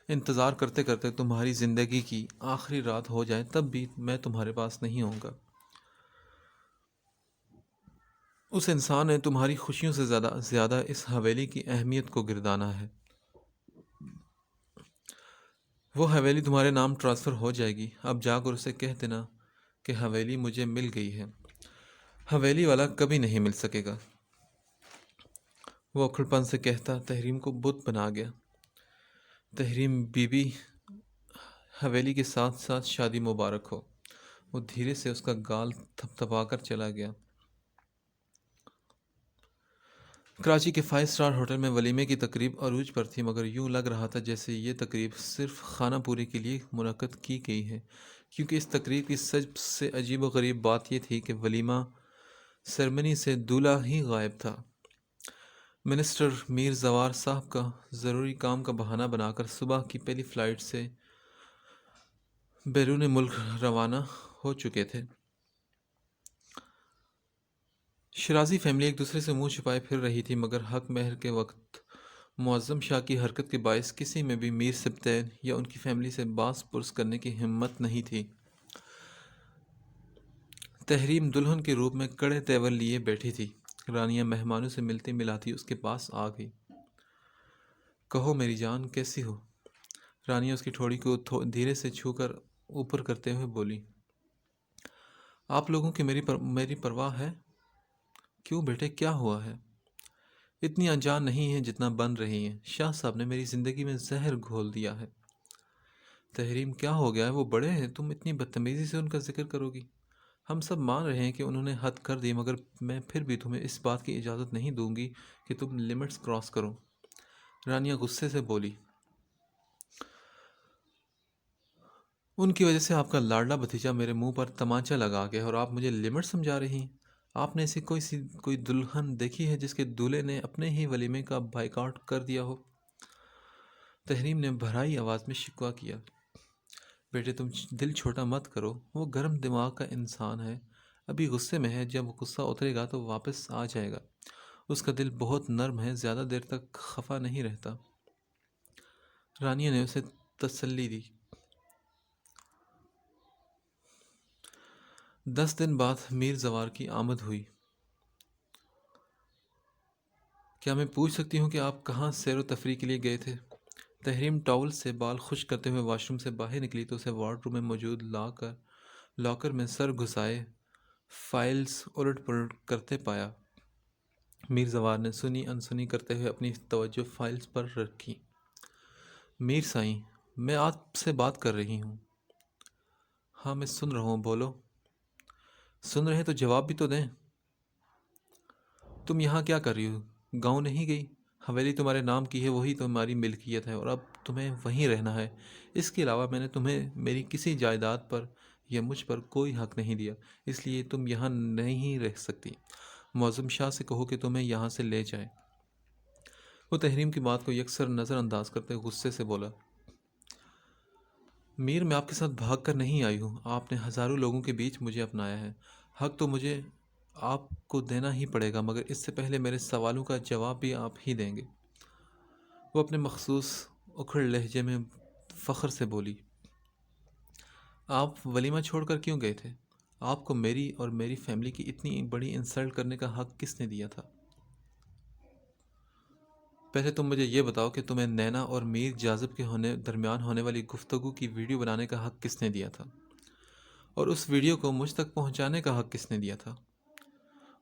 انتظار کرتے کرتے تمہاری زندگی کی آخری رات ہو جائے تب بھی میں تمہارے پاس نہیں ہوں گا۔ اس انسان نے تمہاری خوشیوں سے زیادہ اس حویلی کی اہمیت کو گردانا ہے۔ وہ حویلی تمہارے نام ٹرانسفر ہو جائے گی۔ اب جا کر اسے کہہ دینا کہ حویلی مجھے مل گئی ہے، حویلی والا کبھی نہیں مل سکے گا۔ وہ اکھڑ پن سے کہتا تحریم کو بت بنا گیا۔ تحریم بی بی، حویلی کے ساتھ ساتھ شادی مبارک ہو۔ وہ دھیرے سے اس کا گال تھپتھپا کر چلا گیا۔ کراچی کے 5 اسٹار ہوٹل میں ولیمے کی تقریب عروج پر تھی، مگر یوں لگ رہا تھا جیسے یہ تقریب صرف خانہ پوری کے لیے منعقد کی گئی ہے، کیونکہ اس تقریب کی سب سے عجیب و غریب بات یہ تھی کہ ولیمہ سیرمنی سے دولہا ہی غائب تھا۔ منسٹر میر زوار صاحب کا ضروری کام کا بہانہ بنا کر صبح کی پہلی فلائٹ سے بیرون ملک روانہ ہو چکے تھے۔ شرازی فیملی ایک دوسرے سے منہ چھپائے پھر رہی تھی، مگر حق مہر کے وقت معظم شاہ کی حرکت کے باعث کسی میں بھی میر سبطین یا ان کی فیملی سے باس پرس کرنے کی ہمت نہیں تھی۔ تحریم دلہن کے روپ میں کڑے تیور لیے بیٹھی تھی۔ رانیہ مہمانوں سے ملتی ملاتی اس کے پاس آ گئی۔ کہو میری جان، کیسی ہو؟ رانیہ اس کی ٹھوڑی کو دھیرے سے چھو کر اوپر کرتے ہوئے بولی۔ آپ لوگوں کی میری پرواہ ہے؟ کیوں بیٹے، کیا ہوا ہے؟ اتنی انجان نہیں ہے جتنا بن رہی ہیں۔ شاہ صاحب نے میری زندگی میں زہر گھول دیا ہے۔ تحریم، کیا ہو گیا ہے؟ وہ بڑے ہیں، تم اتنی بدتمیزی سے ان کا ذکر کرو گی؟ ہم سب مان رہے ہیں کہ انہوں نے حد کر دی، مگر میں پھر بھی تمہیں اس بات کی اجازت نہیں دوں گی کہ تم لمٹس کراس کرو۔ رانیہ غصے سے بولی۔ ان کی وجہ سے آپ کا لاڈلا بھتیجا میرے منہ پر تمانچہ لگا گیا اور آپ مجھے لمٹ سمجھا رہی ہیں؟ آپ نے ایسی کوئی دلہن دیکھی ہے جس کے دولہے نے اپنے ہی ولیمے کا بائیکاٹ کر دیا ہو؟ تحریم نے بھرائی آواز میں شکوہ کیا۔ بیٹے تم دل چھوٹا مت کرو، وہ گرم دماغ کا انسان ہے، ابھی غصے میں ہے، جب غصہ اترے گا تو واپس آ جائے گا۔ اس کا دل بہت نرم ہے، زیادہ دیر تک خفا نہیں رہتا۔ رانیہ نے اسے تسلی دی۔ 10 دن بعد میر زوار کی آمد ہوئی۔ کیا میں پوچھ سکتی ہوں کہ آپ کہاں سیر و تفریح کے لیے گئے تھے؟ تحریم ٹاول سے بال خشک کرتے ہوئے واش روم سے باہر نکلی تو اسے وارڈ روم میں موجود لاکر میں سر گھسائے فائلز الٹ پلٹ کرتے پایا۔ میر زوار نے سنی انسنی کرتے ہوئے اپنی توجہ فائلز پر رکھی۔ میر سائیں، میں آپ سے بات کر رہی ہوں۔ ہاں میں سن رہا ہوں، بولو۔ سن رہے تو جواب بھی تو دیں۔ تم یہاں کیا کر رہی ہو؟ گاؤں نہیں گئی؟ حویلی تمہارے نام کی ہے، وہی تمہاری ملکیت ہے اور اب تمہیں وہیں رہنا ہے۔ اس کے علاوہ میں نے تمہیں میری کسی جائیداد پر یا مجھ پر کوئی حق نہیں دیا، اس لیے تم یہاں نہیں رہ سکتی۔ معظم شاہ سے کہو کہ تمہیں یہاں سے لے جائے۔ وہ تحریم کی بات کو یکسر نظر انداز کرتے غصے سے بولا۔ میر، میں آپ کے ساتھ بھاگ کر نہیں آئی ہوں، آپ نے ہزاروں لوگوں کے بیچ مجھے اپنایا ہے، حق تو مجھے آپ کو دینا ہی پڑے گا، مگر اس سے پہلے میرے سوالوں کا جواب بھی آپ ہی دیں گے۔ وہ اپنے مخصوص اکھڑ لہجے میں فخر سے بولی۔ آپ ولیمہ چھوڑ کر کیوں گئے تھے؟ آپ کو میری اور میری فیملی کی اتنی بڑی انسلٹ کرنے کا حق کس نے دیا تھا؟ پہلے تم مجھے یہ بتاؤ کہ تمہیں نینا اور میر جاذب کے درمیان ہونے والی گفتگو کی ویڈیو بنانے کا حق کس نے دیا تھا، اور اس ویڈیو کو مجھ تک پہنچانے کا حق کس نے دیا تھا؟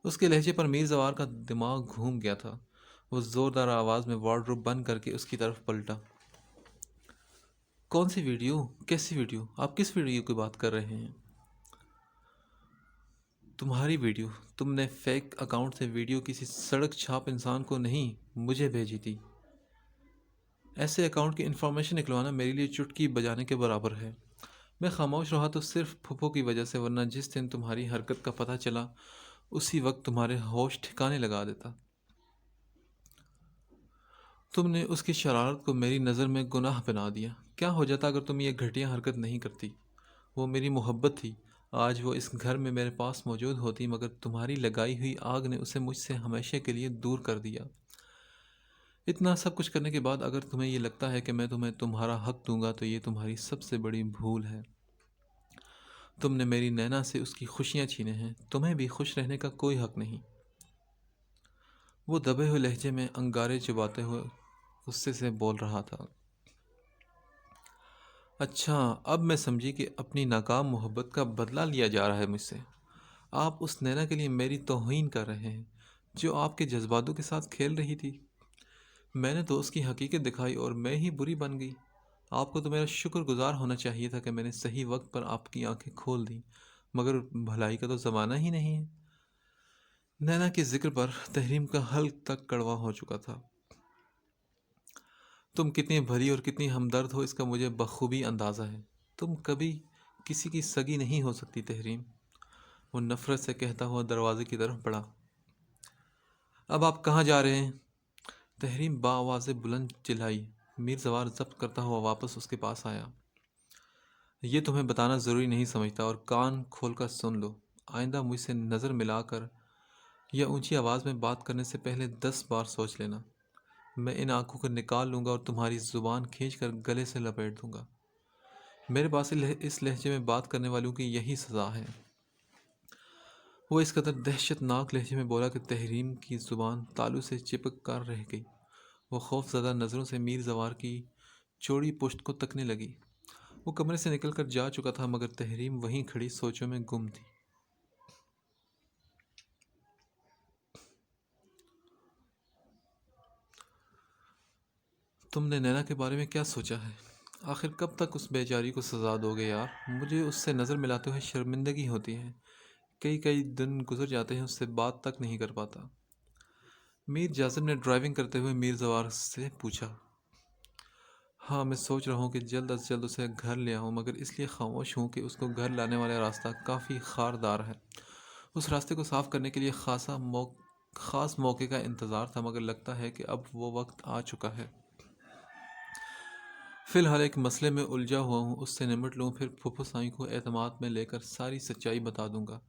اس کے لہجے پر میر زوار کا دماغ گھوم گیا تھا۔ وہ زوردار آواز میں وارڈروب بند کر کے اس کی طرف پلٹا۔ کون سی ویڈیو؟ کیسی ویڈیو؟ آپ کس ویڈیو کی بات کر رہے ہیں؟ تمہاری ویڈیو۔ تم نے فیک اکاؤنٹ سے ویڈیو کسی سڑک چھاپ انسان کو نہیں، مجھے بھیجی تھی۔ ایسے اکاؤنٹ کی انفارمیشن نکلوانا میرے لیے چٹکی بجانے کے برابر ہے۔ میں خاموش رہا تو صرف پھپھو کی وجہ سے، ورنہ جس دن تمہاری حرکت کا پتہ چلا اسی وقت تمہارے ہوش ٹھکانے لگا دیتا۔ تم نے اس کی شرارت کو میری نظر میں گناہ بنا دیا۔ کیا ہو جاتا اگر تم یہ گھٹیا حرکت نہیں کرتی؟ وہ میری محبت تھی۔ آج وہ اس گھر میں میرے پاس موجود ہوتی، مگر تمہاری لگائی ہوئی آگ نے اسے مجھ سے ہمیشہ کے لیے دور کر دیا۔ اتنا سب کچھ کرنے کے بعد اگر تمہیں یہ لگتا ہے کہ میں تمہیں تمہارا حق دوں گا تو یہ تمہاری سب سے بڑی بھول ہے۔ تم نے میری نینا سے اس کی خوشیاں چھینے ہیں، تمہیں بھی خوش رہنے کا کوئی حق نہیں۔ وہ دبے ہوئے لہجے میں انگارے چباتے ہوئے غصے سے بول رہا تھا۔ اچھا، اب میں سمجھی کہ اپنی ناکام محبت کا بدلہ لیا جا رہا ہے مجھ سے۔ آپ اس نینا کے لیے میری توہین کر رہے ہیں جو آپ کے جذباتوں کے ساتھ کھیل رہی تھی۔ میں نے تو اس کی حقیقت دکھائی اور میں ہی بری بن گئی۔ آپ کو تو میرا شکر گزار ہونا چاہیے تھا کہ میں نے صحیح وقت پر آپ کی آنکھیں کھول دیں، مگر بھلائی کا تو زمانہ ہی نہیں ہے۔ نینا کے ذکر پر تحریم کا حلق تک کڑوا ہو چکا تھا۔ تم کتنی بھلی اور کتنی ہمدرد ہو اس کا مجھے بخوبی اندازہ ہے۔ تم کبھی کسی کی سگی نہیں ہو سکتی تحریم، وہ نفرت سے کہتا ہوا دروازے کی طرف بڑھا۔ اب آپ کہاں جا رہے ہیں؟ تحریم بآواز بلند چلائی۔ میر زوار ضبط کرتا ہوا واپس اس کے پاس آیا۔ یہ تمہیں بتانا ضروری نہیں سمجھتا، اور کان کھول کر سن لو۔ آئندہ مجھ سے نظر ملا کر یا اونچی آواز میں بات کرنے سے پہلے 10 بار سوچ لینا۔ میں ان آنکھوں کو نکال لوں گا اور تمہاری زبان کھینچ کر گلے سے لپیٹ دوں گا۔ میرے پاس اس لہجے میں بات کرنے والوں کی یہی سزا ہے۔ وہ اس قدر دہشت ناک لہجے میں بولا کہ تحریم کی زبان تالو سے چپک کر رہ گئی۔ وہ خوف زدہ نظروں سے میر زوار کی چوڑی پشت کو تکنے لگی۔ وہ کمرے سے نکل کر جا چکا تھا، مگر تحریم وہیں کھڑی سوچوں میں گم تھی۔ تم نے نینا کے بارے میں کیا سوچا ہے؟ آخر کب تک اس بیچاری کو سزا دو گے یار؟ مجھے اس سے نظر ملاتے ہوئے شرمندگی ہوتی ہے۔ کئی دن گزر جاتے ہیں، اس سے بات تک نہیں کر پاتا۔ میر جاذب نے ڈرائیونگ کرتے ہوئے میر زوار سے پوچھا۔ ہاں، میں سوچ رہا ہوں کہ جلد از جلد اسے گھر لے آؤں، مگر اس لیے خاموش ہوں کہ اس کو گھر لانے والا راستہ کافی خاردار ہے۔ اس راستے کو صاف کرنے کے لیے خاص موقع کا انتظار تھا، مگر لگتا ہے کہ اب وہ وقت آ چکا ہے۔ فی الحال ایک مسئلے میں الجھا ہوا ہوں، اس سے نمٹ لوں، پھر پھپھو سائیں کو اعتماد میں لے کر ساری سچائی بتا دوں گا۔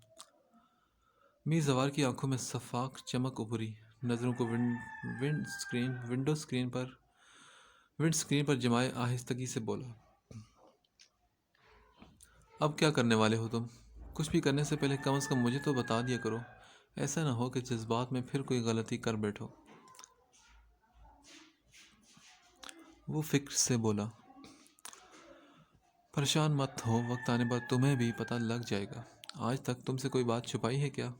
میر زوار کی آنکھوں میں شفاف چمک ابھری، نظروں کو ونڈو اسکرین پر جمائے آہستگی سے بولا۔ اب کیا کرنے والے ہو تم؟ کچھ بھی کرنے سے پہلے کم از کم مجھے تو بتا دیا کرو، ایسا نہ ہو کہ جذبات میں پھر کوئی غلطی کر بیٹھو۔ وہ فکر سے بولا۔ پریشان مت ہو، وقت آنے پر تمہیں بھی پتہ لگ جائے گا۔ آج تک تم سے کوئی بات چھپائی ہے کیا؟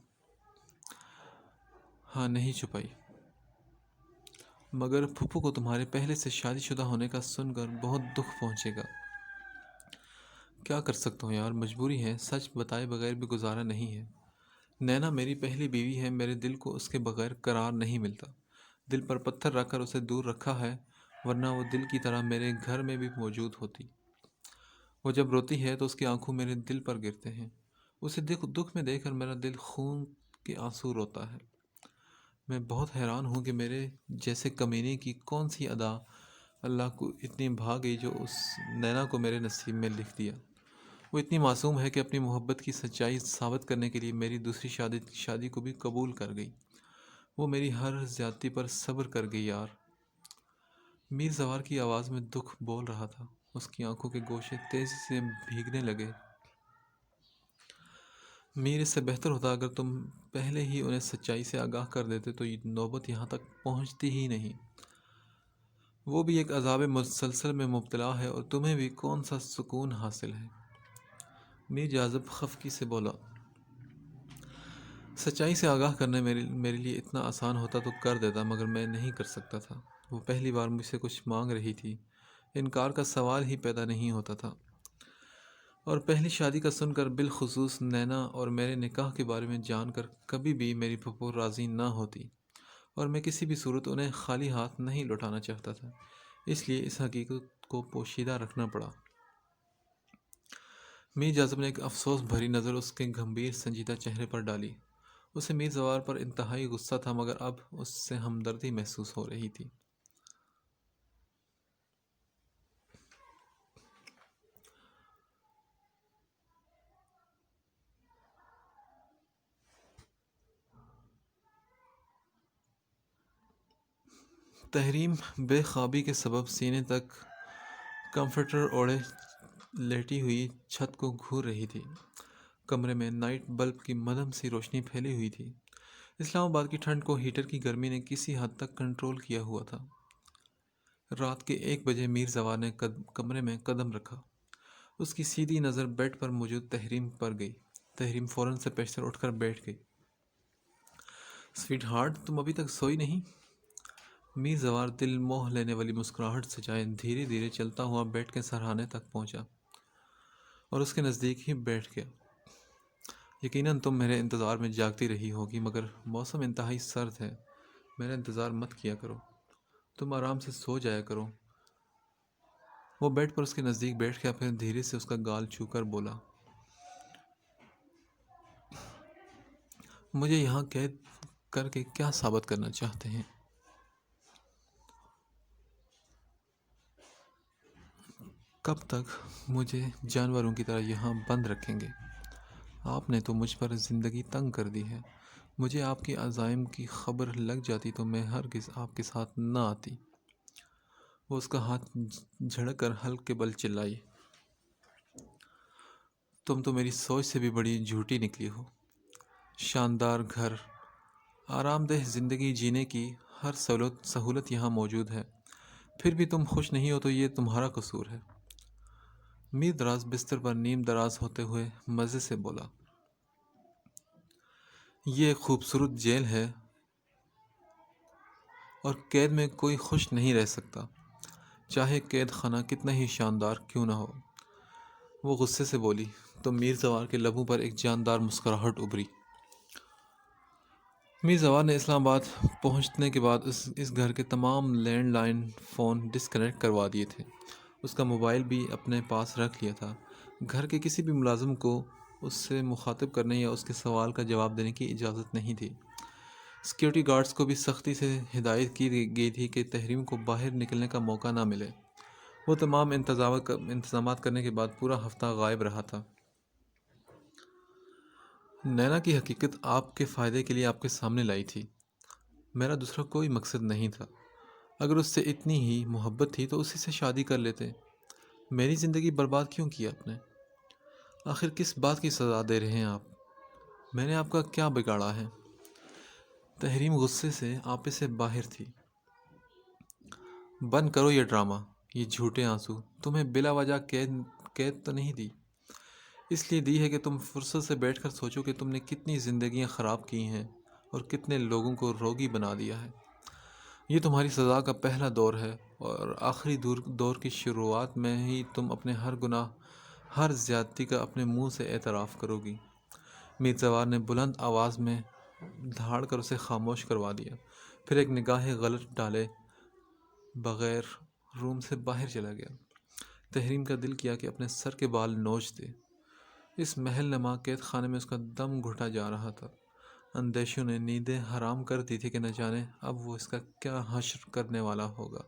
ہاں، نہیں چھپائی، مگر پھپھو کو تمہارے پہلے سے شادی شدہ ہونے کا سن کر بہت دکھ پہنچے گا۔ کیا کر سکتا ہوں یار، مجبوری ہے، سچ بتائے بغیر بھی گزارا نہیں ہے۔ نینا میری پہلی بیوی ہے، میرے دل کو اس کے بغیر قرار نہیں ملتا۔ دل پر پتھر رکھ کر اسے دور رکھا ہے، ورنہ وہ دل کی طرح میرے گھر میں بھی موجود ہوتی۔ وہ جب روتی ہے تو اس کی آنکھوں میرے دل پر گرتے ہیں۔ اسے دکھ میں دیکھ کر میرا دل خون کے آنسو روتا ہے۔ میں بہت حیران ہوں کہ میرے جیسے کمینے کی کون سی ادا اللہ کو اتنی بھا گئی جو اس نینا کو میرے نصیب میں لکھ دیا۔ وہ اتنی معصوم ہے کہ اپنی محبت کی سچائی ثابت کرنے کے لیے میری دوسری شادی کو بھی قبول کر گئی۔ وہ میری ہر زیادتی پر صبر کر گئی یار۔ میر زوار کی آواز میں دکھ بول رہا تھا، اس کی آنکھوں کے گوشے تیزی سے بھیگنے لگے۔ میر، اس سے بہتر ہوتا اگر تم پہلے ہی انہیں سچائی سے آگاہ کر دیتے تو یہ نوبت یہاں تک پہنچتی ہی نہیں۔ وہ بھی ایک عذاب مسلسل میں مبتلا ہے اور تمہیں بھی کون سا سکون حاصل ہے؟ میر جاذب خفگی سے بولا، سچائی سے آگاہ کرنا میرے لیے اتنا آسان ہوتا تو کر دیتا، مگر میں نہیں کر سکتا تھا۔ وہ پہلی بار مجھ سے کچھ مانگ رہی تھی، انکار کا سوال ہی پیدا نہیں ہوتا تھا، اور پہلی شادی کا سن کر، بالخصوص نینا اور میرے نکاح کے بارے میں جان کر، کبھی بھی میری پھپھو راضی نہ ہوتی، اور میں کسی بھی صورت انہیں خالی ہاتھ نہیں لوٹانا چاہتا تھا، اس لیے اس حقیقت کو پوشیدہ رکھنا پڑا۔ میر جاذب نے ایک افسوس بھری نظر اس کے گمبھیر سنجیدہ چہرے پر ڈالی۔ اسے میر زوار پر انتہائی غصہ تھا، مگر اب اس سے ہمدردی محسوس ہو رہی تھی۔ تحریم بے خوابی کے سبب سینے تک کمفرٹر اوڑھے لیٹی ہوئی چھت کو گھور رہی تھی۔ کمرے میں نائٹ بلب کی مدھم سی روشنی پھیلی ہوئی تھی۔ اسلام آباد کی ٹھنڈ کو ہیٹر کی گرمی نے کسی حد تک کنٹرول کیا ہوا تھا۔ رات کے 1 بجے میر زوار نے کمرے میں قدم رکھا۔ اس کی سیدھی نظر بیڈ پر موجود تحریم پر گئی۔ تحریم فوراً سے پیشتر اٹھ کر بیٹھ گئی۔ سویٹ ہارٹ، تم ابھی تک سوئی نہیں؟ میر زوار دل موہ لینے والی مسکراہٹ سے جائے دھیرے دھیرے چلتا ہوا بیڈ کے سرہانے تک پہنچا اور اس کے نزدیک ہی بیٹھ گیا۔ یقیناً تم میرے انتظار میں جاگتی رہی ہوگی، مگر موسم انتہائی سرد ہے، میرا انتظار مت کیا کرو، تم آرام سے سو جایا کرو۔ وہ بیڈ پر اس کے نزدیک بیٹھ گیا، پھر دھیرے سے اس کا گال چھو کر بولا، مجھے یہاں قید کر کے کیا ثابت کرنا چاہتے ہیں؟ کب تک مجھے جانوروں کی طرح یہاں بند رکھیں گے؟ آپ نے تو مجھ پر زندگی تنگ کر دی ہے۔ مجھے آپ کی عزائم کی خبر لگ جاتی تو میں ہرگز آپ کے ساتھ نہ آتی۔ وہ اس کا ہاتھ جھڑک کر حلق کے بل چلائی، تم تو میری سوچ سے بھی بڑی جھوٹی نکلی ہو۔ شاندار گھر، آرام دہ زندگی جینے کی ہر سہولت یہاں موجود ہے، پھر بھی تم خوش نہیں ہو تو یہ تمہارا قصور ہے۔ میر دراز بستر پر نیم دراز ہوتے ہوئے مزے سے بولا، یہ ایک خوبصورت جیل ہے اور قید میں کوئی خوش نہیں رہ سکتا، چاہے قید خانہ کتنا ہی شاندار کیوں نہ ہو۔ وہ غصے سے بولی تو میر زوار کے لبوں پر ایک جاندار مسکراہٹ ابھری۔ میر زوار نے اسلام آباد پہنچنے کے بعد اس گھر کے تمام لینڈ لائن فون ڈسکنیکٹ کروا دیے تھے۔ اس کا موبائل بھی اپنے پاس رکھ لیا تھا۔ گھر کے کسی بھی ملازم کو اس سے مخاطب کرنے یا اس کے سوال کا جواب دینے کی اجازت نہیں تھی۔ سیکیورٹی گارڈز کو بھی سختی سے ہدایت کی گئی تھی کہ تحریم کو باہر نکلنے کا موقع نہ ملے۔ وہ تمام انتظامات کرنے کے بعد پورا ہفتہ غائب رہا تھا۔ نینا کی حقیقت آپ کے فائدے کے لیے آپ کے سامنے لائی تھی، میرا دوسرا کوئی مقصد نہیں تھا۔ اگر اس سے اتنی ہی محبت تھی تو اسی سے شادی کر لیتے۔ میری زندگی برباد کیوں کی آپ نے؟ آخر کس بات کی سزا دے رہے ہیں آپ؟ میں نے آپ کا کیا بگاڑا ہے؟ تحریم غصے سے آپے سے باہر تھی۔ بند کرو یہ ڈرامہ، یہ جھوٹے آنسو۔ تمہیں بلا وجہ قید تو نہیں دی، اس لیے دی ہے کہ تم فرصت سے بیٹھ کر سوچو کہ تم نے کتنی زندگیاں خراب کی ہیں اور کتنے لوگوں کو روگی بنا دیا ہے۔ یہ تمہاری سزا کا پہلا دور ہے، اور آخری دور کی شروعات میں ہی تم اپنے ہر گناہ، ہر زیادتی کا اپنے منہ سے اعتراف کرو گی۔ میر زوار نے بلند آواز میں دھاڑ کر اسے خاموش کروا دیا، پھر ایک نگاہ غلط ڈالے بغیر روم سے باہر چلا گیا۔ تحریم کا دل کیا کہ اپنے سر کے بال نوچ دے۔ اس محل نما قید خانے میں اس کا دم گھٹا جا رہا تھا۔ اندیشوں نے نیندیں حرام کر دی تھی کہ نہ جانے اب وہ اس کا کیا حشر کرنے والا ہوگا۔